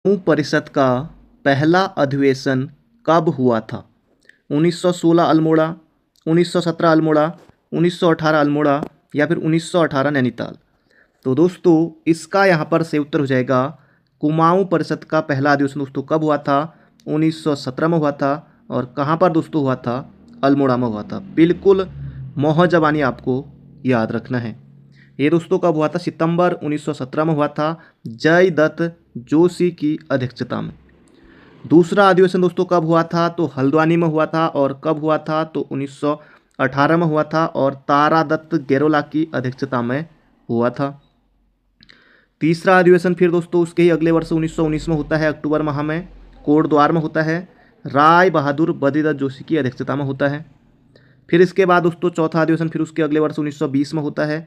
परिषद का पहला अधिवेशन कब हुआ था? 1916 अल्मोड़ा, 1917 अल्मोड़ा, 1918 अल्मोड़ा या फिर 1918 नैनीताल। तो दोस्तों इसका यहाँ पर सही उत्तर हो जाएगा कुमाऊं परिषद का पहला अधिवेशन दोस्तों कब हुआ था? 1917 में हुआ था। और कहाँ पर दोस्तों हुआ था? अल्मोड़ा में हुआ था। बिल्कुल मोहजबानी आपको याद रखना है। ये दोस्तों कब हुआ था? सितंबर 1917 में हुआ था, जयदत्त जोशी की अध्यक्षता में। दूसरा अधिवेशन दोस्तों कब हुआ था? तो हल्द्वानी में हुआ था। और कब हुआ था? तो 1918 में हुआ था और तारादत्त गेरोला की अध्यक्षता में हुआ था। तीसरा अधिवेशन फिर दोस्तों उसके ही अगले वर्ष 1919 में होता है, अक्टूबर माह में, कोटद्वार में होता है, राय बहादुर बद्रीदत्त जोशी की अध्यक्षता में होता है। फिर इसके बाद दोस्तों चौथा अधिवेशन फिर उसके अगले वर्ष 1920 में होता है,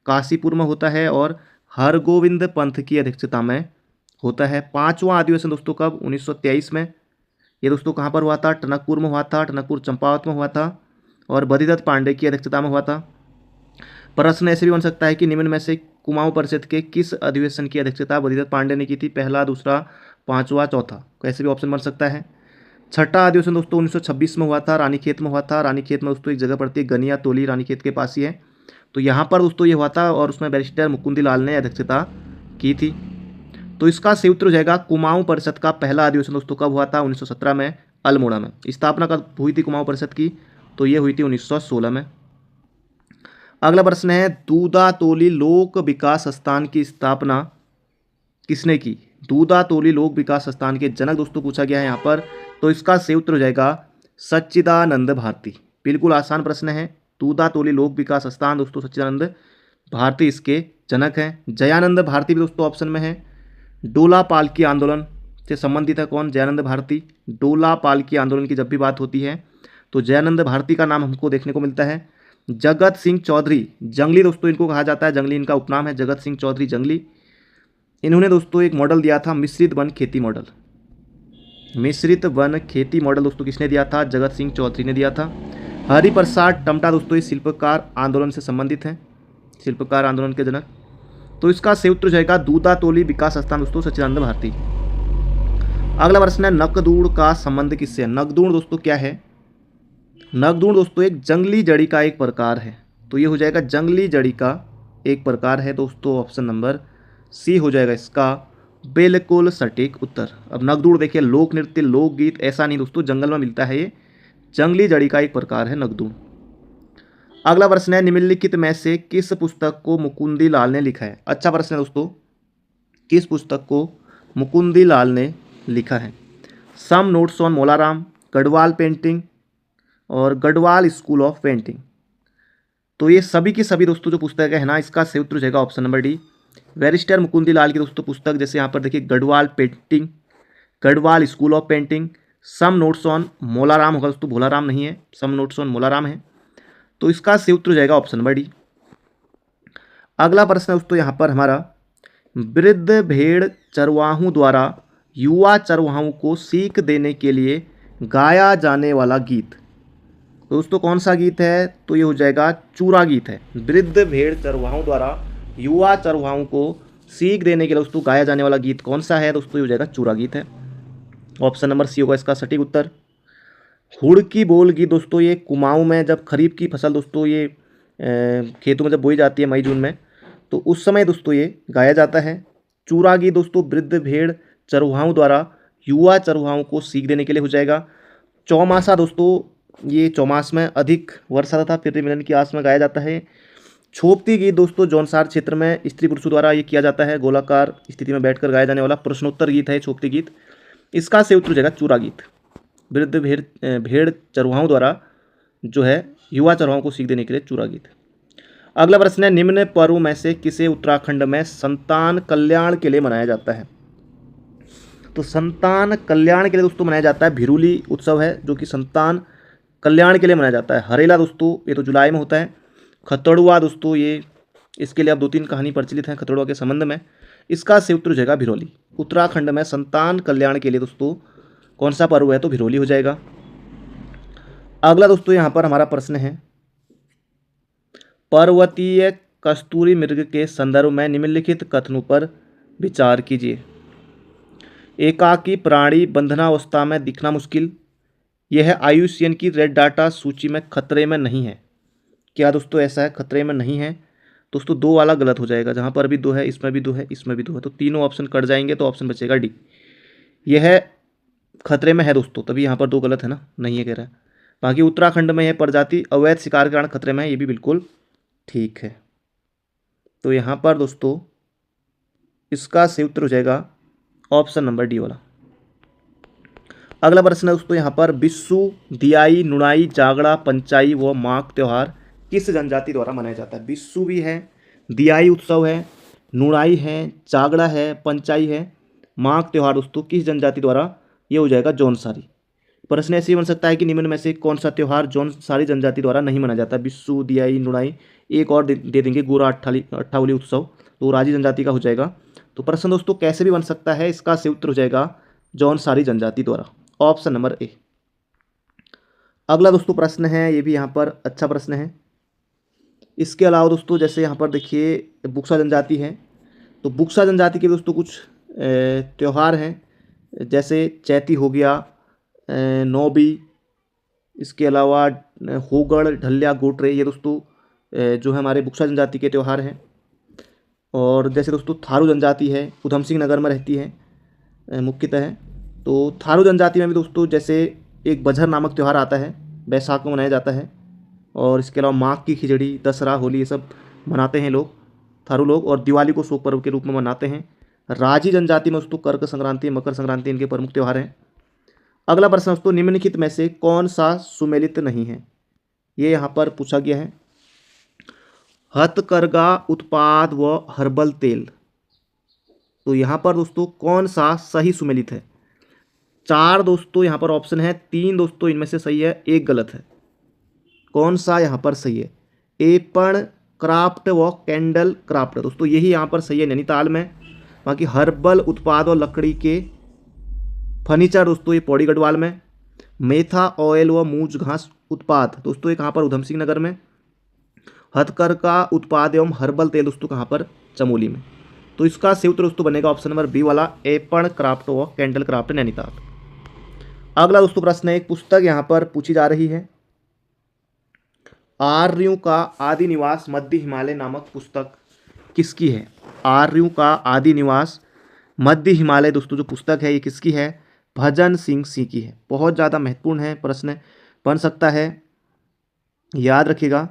काशीपुर में होता है और हरगोविंद पंत की अध्यक्षता में होता है। पांचवा अधिवेशन दोस्तों कब? 1923 में। ये दोस्तों कहाँ पर हुआ था? टनकपुर में हुआ था, टनकपुर चंपावत में हुआ था और बद्रीदत्त पांडे की अध्यक्षता में हुआ था। प्रश्न ऐसे भी बन सकता है कि निम्न में से कुमाऊं परिषद के किस अधिवेशन की अध्यक्षता बद्रीदत्त पांडे ने की थी? पहला, दूसरा, पांचवा, चौथा, कैसे भी ऑप्शन बन सकता है। छठा अधिवेशन दोस्तों 1926 में हुआ था, रानीखेत में हुआ था। रानीखेत में दोस्तों एक जगह पड़ती है गनिया तोली, रानीखेत के पास ही है। तो यहाँ पर दोस्तों ये हुआ था और उसमें बैरिस्टर मुकुंदी लाल ने अध्यक्षता की थी। तो इसका सही उत्तर हो जाएगा कुमाऊं परिषद का पहला अधिवेशन दोस्तों कब हुआ था? 1917 में, अल्मोड़ा में। स्थापना कब हुई थी कुमाऊं परिषद की? तो ये हुई थी 1916 में। अगला प्रश्न है दूधातोली लोक विकास संस्थान की स्थापना किसने की? दूधातोली लोक विकास संस्थान के जनक दोस्तों पूछा गया है यहाँ पर। तो इसका सही उत्तर हो जाएगा सच्चिदानंद भारती। बिल्कुल आसान प्रश्न है। दूधातोली लोक विकास संस्थान दोस्तों सच्चिदानंद भारती इसके जनक हैं। जयानंद भारती भी दोस्तों ऑप्शन में है। डोला पालकी आंदोलन से संबंधित है कौन? जयानंद भारती। डोला पालकी आंदोलन की जब भी बात होती है तो जयानंद भारती का नाम हमको देखने को मिलता है। जगत सिंह चौधरी जंगली दोस्तों इनको कहा जाता है, जंगली इनका उपनाम है, जगत सिंह चौधरी जंगली। इन्होंने दोस्तों एक मॉडल दिया था मिश्रित वन खेती मॉडल। मिश्रित वन खेती मॉडल दोस्तों किसने दिया था? जगत सिंह चौधरी ने दिया था। हरिप्रसाद टमटा दोस्तों इस शिल्पकार आंदोलन से संबंधित हैं, शिल्पकार आंदोलन के जनक। तो इसका सही उत्तर जाएगा दूधातोली विकास संस्थान दोस्तों सच्चिदानंद भारती। अगला प्रश्न है नकदूड़ का संबंध किससे है? नकदूड़ दोस्तों क्या है? नकदूड़ दोस्तों एक जंगली जड़ी का एक प्रकार है। तो ये हो जाएगा जंगली जड़ी का एक प्रकार है दोस्तों। ऑप्शन नंबर सी हो जाएगा इसका बिल्कुल सटीक उत्तर। अब नकदूड़ देखिए लोक नृत्य लोकगीत ऐसा नहीं दोस्तों, जंगल में मिलता है, ये जंगली जड़ी का एक प्रकार है नकदूड़। अगला प्रश्न है निम्नलिखित में से किस पुस्तक को मुकुंदी लाल ने लिखा है? अच्छा प्रश्न है दोस्तों, किस पुस्तक को मुकुंदी लाल ने लिखा है? Some notes on Molaram, Garhwal painting और गढ़वाल स्कूल ऑफ पेंटिंग। तो ये सभी की सभी दोस्तों जो पुस्तक है ना, इसका सही उत्तर हो जाएगा option number D. Barrister Mukundi Lal की दोस्तों पुस्तक जैसे यहाँ पर देखिए Garhwal painting, Garhwal school of painting, some notes on Molaram होगा दोस्तों, भोलाराम नहीं है, सम नोट्स ऑन मोलाराम है। तो इसका सही उत्तर हो जाएगा ऑप्शन नंबर डी। अगला प्रश्न है दोस्तों यहाँ पर हमारा वृद्ध भेड़ चरवाहों द्वारा युवा चरवाहों को सीख देने के लिए गाया जाने वाला गीत दोस्तों कौन सा गीत है? तो ये हो जाएगा चूरा गीत है। वृद्ध भेड़ चरवाहों द्वारा युवा चरवाहों को सीख देने के लिए दोस्तों गाया जाने वाला गीत कौन सा है? दोस्तों ये हो जाएगा चूरा गीत है। ऑप्शन नंबर सी होगा इसका सटीक उत्तर। हुड़की बोल गीत दोस्तों ये कुमाऊं में जब खरीफ की फसल दोस्तों ये खेतों में जब बोई जाती है मई जून में, तो उस समय दोस्तों ये गाया जाता है। चूरा गीत दोस्तों वृद्ध भेड़ चरवाहों द्वारा युवा चरवाहों को सीख देने के लिए हो जाएगा। चौमासा दोस्तों ये चौमास में अधिक वर्षा तथा फिर मिलन की आस में गाया जाता है। छोपती गीत दोस्तों जौनसार क्षेत्र में स्त्री पुरुषों द्वारा ये किया जाता है, गोलाकार स्थिति में बैठकर गाया जाने वाला प्रश्नोत्तर गीत है छोपती गीत। इसका सही उत्तर हो जाएगा चूरा गीत। वृद्ध भेड़ चरवाहों द्वारा जो है युवा चरवाहों को सीख देने के लिए चूरा गीत। अगला प्रश्न है निम्न पर्व में से किसे उत्तराखंड में संतान कल्याण के लिए मनाया जाता है? तो संतान कल्याण के लिए दोस्तों मनाया जाता है भिरूली उत्सव है जो कि संतान कल्याण के लिए मनाया जाता है। हरेला दोस्तों ये तो जुलाई में होता है। खतड़ुआ दोस्तों ये इसके लिए अब 2-3 कहानी प्रचलित हैं खतड़ुआ के संबंध में। इसका सही उत्तर हो जाएगा भिरोली। उत्तराखंड में संतान कल्याण के लिए दोस्तों कौन सा पर्व है? तो भिरोली हो जाएगा। अगला दोस्तों यहाँ पर हमारा प्रश्न है पर्वतीय कस्तूरी मृग के संदर्भ में निम्नलिखित कथनों पर विचार कीजिए। एकाकी प्राणी बंधनावस्था में दिखना मुश्किल, यह IUCN की रेड डाटा सूची में खतरे में नहीं है। क्या दोस्तों ऐसा है, खतरे में नहीं है? दोस्तों दो वाला गलत हो जाएगा, जहाँ पर भी दो है इसमें भी दो है इसमें भी दो है, तो तीनों ऑप्शन कट जाएंगे, तो ऑप्शन बचेगा डी। यह खतरे में है दोस्तों, तभी यहाँ पर दो गलत है ना, नहीं है कह रहा है। बाकी उत्तराखंड में यह प्रजाति अवैध शिकार के कारण खतरे में है, ये भी बिल्कुल ठीक है। तो यहाँ पर दोस्तों इसका सही उत्तर हो जाएगा ऑप्शन नंबर डी वाला। अगला प्रश्न है दोस्तों यहाँ पर, बिस्सू, दियाई, नुनाई, जागड़ा, पंचाई व माघ त्योहार किस जनजाति द्वारा मनाया जाता है? बिस्सू भी है, दियाई उत्सव है, नुनाई है, जागड़ा है, पंचाई है, माघ त्योहार दोस्तों किस जनजाति द्वारा? ये हो जाएगा जौनसारी। प्रश्न ऐसे ही बन सकता है कि निम्न में से कौन सा त्योहार जौनसारी जनजाति द्वारा नहीं मनाया जाता? बिस्सू, दियाई, नुनाई, एक और दे देंगे गोरा अट्ठावली उत्सव, तो राजी जनजाति का हो जाएगा। तो प्रश्न दोस्तों कैसे भी बन सकता है, इसका सही उत्तर हो जाएगा जौनसारी जनजाति द्वारा, ऑप्शन नंबर ए। अगला दोस्तों प्रश्न है, ये भी यहाँ पर अच्छा प्रश्न है। इसके अलावा दोस्तों जैसे यहाँ पर देखिए बुक्सा जनजाति है, तो बुक्सा जनजाति के दोस्तों कुछ त्यौहार हैं, जैसे चैती हो गया, नौबी, इसके अलावा होगड़, ढल्या, गोटरे, ये दोस्तों जो है हमारे बुक्सा जनजाति के त्यौहार हैं। और जैसे दोस्तों थारू जनजाति है, उधम सिंह नगर में रहती है मुख्यतः। तो थारू जनजाति में भी दोस्तों जैसे एक बझर नामक त्यौहार आता है, बैसाख में मनाया जाता है। और इसके अलावा माघ की खिचड़ी, दशहरा, होली, ये सब मनाते हैं लोग, थारू लोग, और दिवाली को शोक पर्व के रूप में मनाते हैं। राजी जनजाति में दोस्तों कर्क संक्रांति, मकर संक्रांति इनके प्रमुख त्यौहार हैं। अगला प्रश्न दोस्तों, निम्नलिखित में से कौन सा सुमेलित नहीं है? ये यहाँ पर पूछा गया है। हथकरघा उत्पाद व हर्बल तेल, तो यहाँ पर दोस्तों कौन सा सही सुमेलित है? चार दोस्तों यहाँ पर ऑप्शन है, तीन दोस्तों इनमें से सही है, एक गलत है। कौन सा यहाँ पर सही है? एपण क्राफ्ट व कैंडल क्राफ्ट, दोस्तों यही यहाँ पर सही है नैनीताल में। बाकी हर्बल उत्पाद और लकड़ी के फर्नीचर दोस्तों ये पौड़ी गढ़वाल में। मेथा ऑयल व मूंज घास उत्पाद दोस्तों ये कहाँ पर? उधम सिंह नगर में। हथकरघा उत्पाद एवं हर्बल तेल दोस्तों कहाँ पर? चमोली में। तो इसका सही उत्तर दोस्तों बनेगा ऑप्शन नंबर बी वाला, एपण क्राफ्ट व कैंडल क्राफ्ट नैनीताल। अगला दोस्तों प्रश्न है, एक पुस्तक यहाँ पर पूछी जा रही है, आर्यों का आदि निवास मध्य हिमालय नामक पुस्तक किसकी है? आर्यों का आदि निवास मध्य हिमालय दोस्तों जो पुस्तक है ये किसकी है? भजन सिंह की है। बहुत ज़्यादा महत्वपूर्ण है, प्रश्न बन सकता है, याद रखिएगा।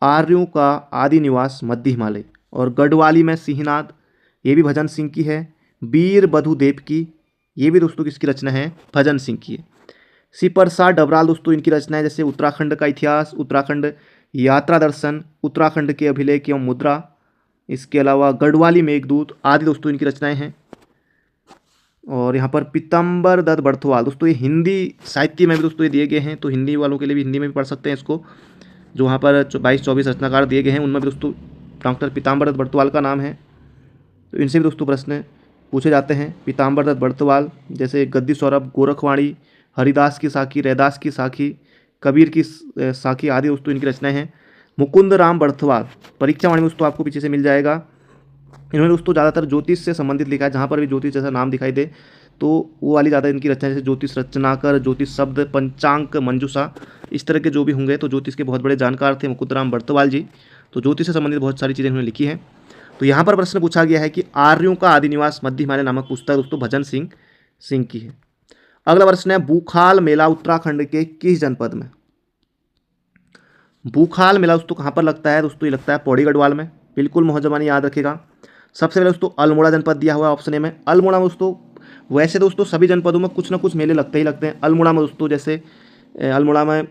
आर्यों का आदि निवास मध्य हिमालय। और गढ़वाली में सिंहनाद, ये भी भजन सिंह की है। वीर बधुदेव की, ये भी दोस्तों किसकी रचना है? भजन सिंह की है। सिपरसा डबराल दोस्तों इनकी रचना है, जैसे उत्तराखंड का इतिहास, उत्तराखंड यात्रा दर्शन, उत्तराखंड के अभिलेख एवं मुद्रा, इसके अलावा गढ़वाली मेघदूत आदि दोस्तों इनकी रचनाएं हैं। और यहाँ पर पीताम्बर दत्त बड़थवाल दोस्तों ये हिंदी साहित्य में भी दोस्तों ये दिए गए हैं, तो हिंदी वालों के लिए भी हिंदी में भी पढ़ सकते हैं इसको। जो वहाँ पर 22-24 रचनाकार दिए गए हैं उनमें भी दोस्तों डॉक्टर पीताम्बर दत्त बड़थवाल का नाम है। तो इनसे भी दोस्तों प्रश्न पूछे जाते हैं। पीताम्बर दत्त बड़थवाल, जैसे गद्दी सौरभ, गोरखवाणी, हरिदास की साखी, रैदास की साखी, कबीर की साखी आदि दोस्तों इनकी रचनाएं हैं। मुकुंद राम बड़थवाल, परीक्षा वाणी में दोस्तों आपको पीछे से मिल जाएगा। इन्होंने दोस्तों ज़्यादातर ज्योतिष से संबंधित लिखा है, जहाँ पर भी ज्योतिष जैसा नाम दिखाई दे तो वो वाली ज़्यादा इनकी रचना, जैसे ज्योतिष रचनाकर, ज्योतिष शब्द, पंचांग, मंजूषा, इस तरह के जो भी होंगे, तो ज्योतिष के बहुत बड़े जानकार थे मुकुंद राम बड़थवाल जी। तो ज्योतिष से संबंधित बहुत सारी चीज़ें इन्होंने लिखी हैं। तो यहाँ पर प्रश्न पूछा गया है कि आर्यों का आदि निवास मध्य हिमालय नामक पुस्तक दोस्तों भजन सिंह की है। अगला प्रश्न है, बूखाल मेला उत्तराखंड के किस जनपद में? बूखाल मेला दोस्तों कहाँ पर लगता है? दोस्तों ये लगता है पौड़ी गढ़वाल में, बिल्कुल मोहजमानी याद रखेगा। सबसे पहले दोस्तों अल्मोड़ा जनपद दिया हुआ है ऑप्शन ए में। अल्मोड़ा में दोस्तों, वैसे दोस्तों सभी जनपदों में कुछ ना कुछ मेले लगते ही लगते हैं। अल्मोड़ा में दोस्तों जैसे अल्मोड़ा में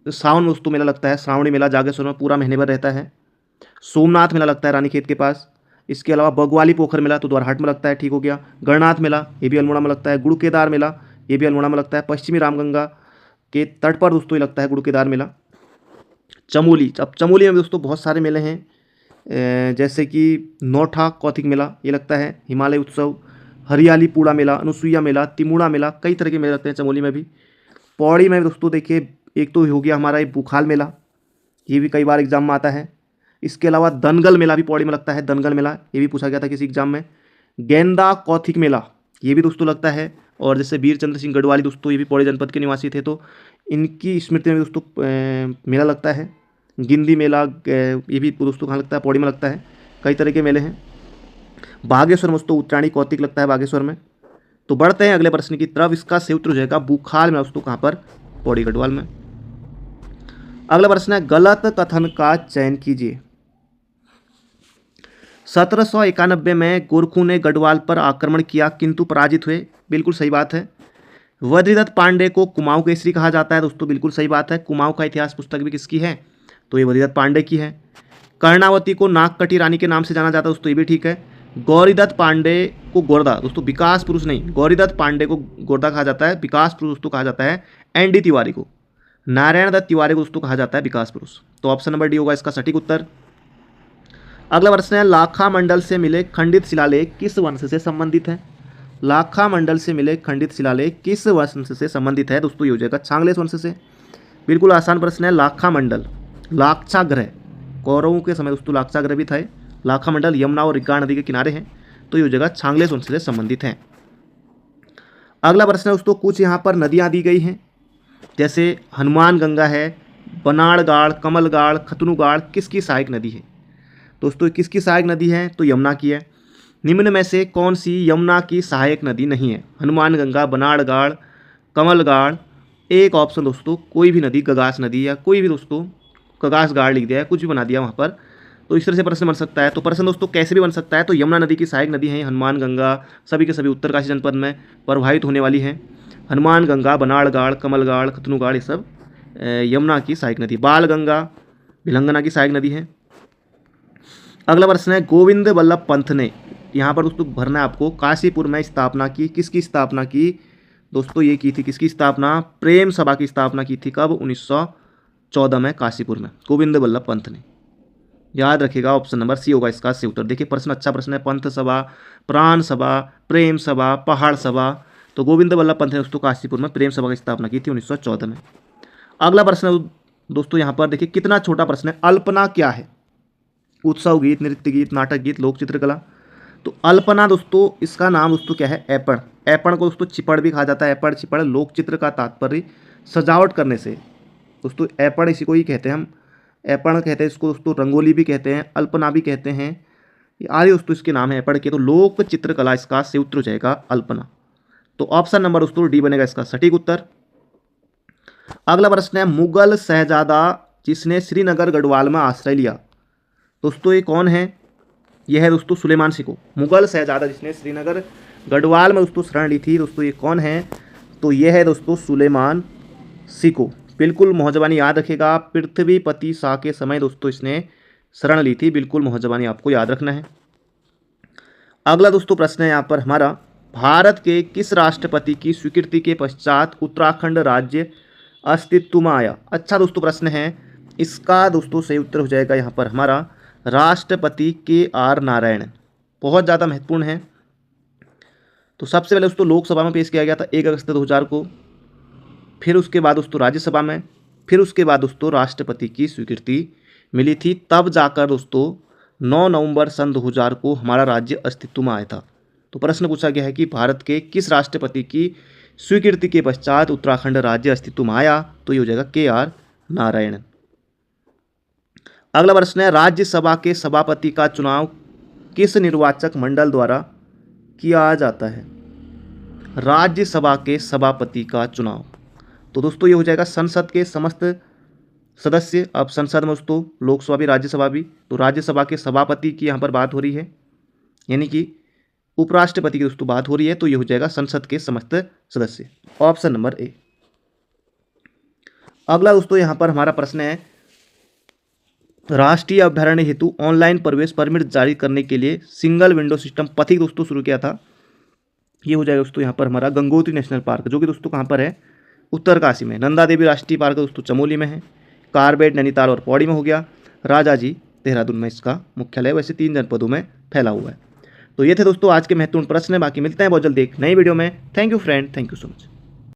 सावन में दोस्तों मेला लगता है, श्रावणी मेला जागेश्वर में पूरा महीने भर रहता है। सोमनाथ मेला लगता है रानीखेत के पास। इसके अलावा बगवाली पोखर मेला तो द्वारहाट में लगता है, ठीक हो गया। गणनाथ मेला ये भी अल्मोड़ा में लगता है। गुड़ केदार मेला ये भी अल्मोड़ा में लगता है। पश्चिमी रामगंगा के तट पर दोस्तों ये लगता है गुड़ केदार मेला। चमोली, अब चमोली में दोस्तों बहुत सारे मेले हैं, जैसे कि नौठा कौथिक मेला ये लगता है, हिमालय उत्सव, हरियाली पूड़ा मेला, अनुसुईया मेला, तिमुड़ा मेला, कई तरह के मेले लगते हैं चमोली में भी। पौड़ी में दोस्तों देखिए एक तो हो गया हमारा ये बुखाल मेला, ये भी कई बार एग्जाम में आता है। इसके अलावा दनगल मेला भी पौड़ी में लगता है, दनगल मेला ये भी पूछा गया था किसी एग्जाम में। गेंदा कौथिक मेला ये भी दोस्तों लगता है। और जैसे वीर चंद्र सिंह गढ़वाली दोस्तों, ये भी पौड़ी जनपद के निवासी थे, तो इनकी स्मृति में दोस्तों मेला लगता है। गिंदी मेला ये भी दोस्तों कहाँ लगता है? पौड़ी में लगता है। कई तरह के मेले हैं। बागेश्वर में दोस्तों उत्तरायणी कौतिक लगता है बागेश्वर में। तो बढ़ते हैं अगले प्रश्न की तरफ। इसका सही उत्तर हो जाएगा बुखाल में दोस्तों, कहाँ पर? पौड़ी गढ़वाल में। अगला प्रश्न है, गलत कथन का चयन कीजिए। 1791 में गोरखों ने गढ़वाल पर आक्रमण किया किंतु पराजित हुए। बिल्कुल सही बात है। वज्रदत्त पांडे को कुमाऊं केसरी कहा जाता है दोस्तों। बिल्कुल सही बात है। कुमाऊं का इतिहास पुस्तक भी किसकी है? तो ये वज्रदत्त पांडे की है। कर्णावती को नागकटी रानी के नाम से जाना जाता है दोस्तों। ये भी ठीक है। गौरीदत्त पांडे को गोरदा दोस्तों, विकास पुरुष नहीं, गौरीदत्त पांडे को गोरदा कहा जाता है। विकास पुरुष दोस्तों कहा जाता है एन डी तिवारी को। नारायण दत्त तिवारी को दोस्तों कहा जाता है विकास पुरुष। तो ऑप्शन नंबर डी होगा इसका सटीक उत्तर। अगला प्रश्न है, लाखा मंडल से मिले खंडित शिलालेख किस वंश से संबंधित है? लाखा मंडल से मिले खंडित शिलालेख किस वंश से संबंधित है दोस्तों? ये हो जाएगा छांगलेस वंश से। बिल्कुल आसान प्रश्न है। लाखा मंडल, लाक्षागृह, कौरवों के समय दोस्तों लाक्षागृह भी था। लाखा मंडल यमुना और रिकाण नदी के किनारे हैं, तो ये हो जाएगा छांगलेस वंश से संबंधित है। अगला प्रश्न है दोस्तों, कुछ यहाँ पर नदियाँ दी गई हैं, जैसे हनुमान गंगा है, बनाड़गाड़, कमलगाड़, खतनुगाड़, किसकी सहायक नदी है? दोस्तों किसकी सहायक नदी है? तो यमुना की है। निम्न में से कौन सी यमुना की सहायक नदी नहीं है? हनुमान गंगा, बनाड़गाड़, कमलगाड़। एक ऑप्शन दोस्तों कोई भी नदी, गगास नदी या कोई भी दोस्तों, गगास गाड़ लिख दिया है, कुछ भी बना दिया वहाँ पर, तो इस तरह से प्रश्न बन सकता है। तो प्रश्न दोस्तों कैसे भी बन सकता है। तो यमुना नदी की सहायक नदी है हनुमान गंगा, सभी के सभी उत्तरकाशी जनपद में प्रवाहित होने वाली हैं। हनुमान गंगा, बनाड़गाड़, कमलगाड़, खतनुगाड़, ये सब यमुना की सहायक नदी। बाल गंगा भिलंगना की सहायक नदी है। अगला प्रश्न है, गोविंद बल्लभ पंत ने, यहाँ पर दोस्तों भरना है आपको, काशीपुर में स्थापना की। किसकी स्थापना की दोस्तों? ये की थी किसकी स्थापना? प्रेम सभा की स्थापना की थी। कब? 1914 में काशीपुर में गोविंद बल्लभ पंत ने। याद रखिएगा ऑप्शन नंबर सी होगा इसका सही उत्तर। देखिए प्रश्न अच्छा प्रश्न है। पंथ सभा, प्राण सभा, प्रेम सभा, पहाड़ सभा। तो गोविंद बल्लभ पंत ने दोस्तों काशीपुर में प्रेम सभा की स्थापना की थी 1914 में। अगला प्रश्न दोस्तों यहाँ पर देखिए कितना छोटा प्रश्न है। अल्पना क्या है? उत्सव गीत, नृत्य गीत, नाटक गीत, लोक चित्रकला। तो अल्पना दोस्तों इसका नाम दोस्तों क्या है? ऐपण। ऐपण को दोस्तों चिपड़ भी कहा जाता है। ऐपण, चिपड़, लोक चित्र का तात्पर्य सजावट करने से दोस्तों, ऐपण इसी को ही कहते हैं हम। ऐपण कहते हैं इसको दोस्तों, रंगोली भी कहते हैं, अल्पना भी कहते हैं, आदि दोस्तों इसके नाम है ऐपण के। तो लोक चित्रकला इसका सही उत्तर हो जाएगा अल्पना। तो ऑप्शन नंबर दोस्तों डी बनेगा इसका सटीक उत्तर। अगला प्रश्न है, मुगल शहजादा जिसने श्रीनगर गढ़वाल में आश्रय लिया। दोस्तों ये कौन है? यह है दोस्तों सुलेमान सिको। मुगल शहजादा जिसने श्रीनगर गढ़वाल में दोस्तों शरण ली थी, दोस्तों ये कौन है? तो यह है दोस्तों सुलेमान सिको। बिल्कुल मोहजबानी याद रखेगा। पृथ्वीपति शाह के समय दोस्तों इसने शरण ली थी। बिल्कुल मोहजबानी आपको याद रखना है। अगला दोस्तों प्रश्न है यहाँ पर हमारा, भारत के किस राष्ट्रपति की स्वीकृति के पश्चात उत्तराखंड राज्य अस्तित्व में आया? अच्छा दोस्तों प्रश्न है। इसका दोस्तों सही उत्तर हो जाएगा यहाँ पर हमारा राष्ट्रपति KR नारायण। बहुत ज़्यादा महत्वपूर्ण है। तो सबसे पहले दोस्तों लोकसभा में पेश किया गया था 1 अगस्त 2000 को, फिर उसके बाद दोस्तों राज्यसभा में, फिर उसके बाद दोस्तों राष्ट्रपति की स्वीकृति मिली थी। तब जाकर दोस्तों 9 नवंबर सन 2000 को हमारा राज्य अस्तित्व में आया था। तो प्रश्न पूछा गया है कि भारत के किस राष्ट्रपति की स्वीकृति के पश्चात उत्तराखंड राज्य अस्तित्व में आया? तो ये हो जाएगा KR नारायण। अगला प्रश्न है, राज्यसभा के सभापति का चुनाव किस निर्वाचक मंडल द्वारा किया जाता है? राज्यसभा के सभापति का चुनाव, तो दोस्तों ये हो जाएगा संसद के समस्त सदस्य। अब संसद में दोस्तों लोकसभा भी, राज्यसभा भी, तो राज्यसभा के सभापति की यहाँ पर बात हो रही है, यानी कि उपराष्ट्रपति की दोस्तों बात हो रही है। तो ये हो जाएगा संसद के समस्त सदस्य, ऑप्शन नंबर ए। अगला दोस्तों यहाँ पर हमारा प्रश्न है, राष्ट्रीय अभ्यारण्य हेतु ऑनलाइन प्रवेश परमिट जारी करने के लिए सिंगल विंडो सिस्टम पथिक दोस्तों शुरू किया था। ये हो जाएगा दोस्तों यहाँ पर हमारा गंगोत्री नेशनल पार्क, जो कि दोस्तों कहाँ पर है? उत्तरकाशी में। नंदा देवी राष्ट्रीय पार्क दोस्तों चमोली में है। कारबेट नैनीताल और पौड़ी में हो गया। राजाजी देहरादून में इसका मुख्यालय, वैसे 3 जनपदों में फैला हुआ है। तो ये थे दोस्तों आज के महत्वपूर्ण प्रश्न। बाकी मिलते हैं बहुत जल्दी एक नई वीडियो में। Thank you friend, thank you so much.